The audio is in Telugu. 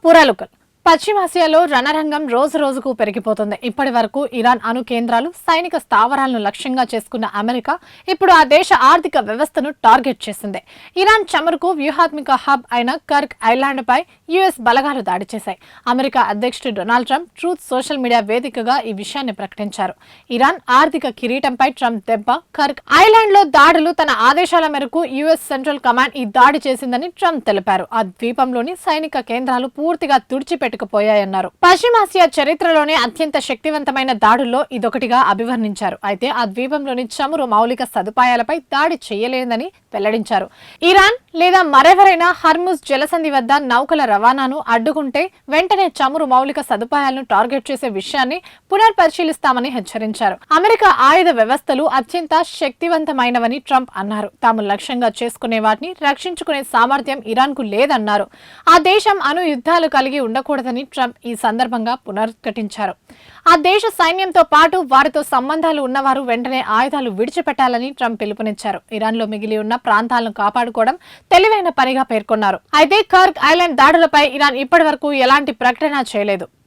పురాలుకల్ పశ్చిమాసియాలో రణరంగం రోజు రోజుకు పెరిగిపోతుంది. ఇప్పటి వరకు ఇరాన్ అణు కేంద్రాలు, సైనిక స్థావరాలను లక్ష్యంగా చేసుకున్న అమెరికా ఇప్పుడు ఆ దేశ ఆర్థిక వ్యవస్థను టార్గెట్ చేసింది. ఇరాన్ చమురుకు వ్యూహాత్మక హబ్ అయిన కర్క్ ఐలాండ్పై యుఎస్ బలగాలు దాడి చేశాయి. అమెరికా అధ్యక్షుడు Donald Trump truth social media వేదికగా ఈ విషయాన్ని ప్రకటించారు. ఇరాన్ ఆర్థిక కిరీటంపై ట్రంప్ దెబ్బ, కర్క్ ఐలాండ్లో దాడులు తన ఆదేశాల మేరకు యుఎస్ సెంట్రల్ కమాండ్ ఈ దాడి చేసిందని ట్రంప్ తెలిపారు. ఆ ద్వీపంలోని సైనిక కేంద్రాలు పూర్తిగా తుడిచిపెట్టుకుపోయాయన్నారు. పశ్చిమాసియా చరిత్రలోనే అత్యంత శక్తివంతమైన దాడుల్లో ఇదొకటిగా అభివర్ణించారు. అయితే ఆ ద్వీపంలోని చమురు మౌలిక సదుపాయాలపై దాడి చేయలేదని వెల్లడించారు. ఇరాన్ లేదా మరెవరైనా హర్ముజ్ జలసంధి వద్ద నౌకల రవాణాను అడ్డుకుంటే వెంటనే చమురు మౌలిక సదుపాయాలను టార్గెట్ చేసే విషయాన్ని పునర్పరిశీలిస్తామని హెచ్చరించారు. అమెరికా ఆయుధ వ్యవస్థలు అత్యంత శక్తివంతమైనవని ట్రంప్ అన్నారు. తాము లక్ష్యంగా చేసుకునే వాటిని రక్షించుకునే సామర్థ్యం ఇరాన్ కు లేదన్నారు. ఆ దేశం అణు యుద్ధాలు కలిగి ఉండకూడదని ట్రంప్ ఈ సందర్భంగా పునరుద్ఘాటించారు. ఆ దేశ సైన్యంతో పాటు వారితో సంబంధాలు ఉన్నవారు వెంటనే ఆయుధాలు విడిచిపెట్టాలని ట్రంప్ పిలుపునిచ్చారు. ఇరాన్ లో మిగిలి ఉన్న ప్రాంతాలను కాపాడుకోవడం తెలివైన పనిగా పేర్కొన్నారు. అయితే కర్క్ ఐలాండ్ దాడులపై ఇరాన్ ఇప్పటి వరకు ఎలాంటి ప్రకటన చేయలేదు.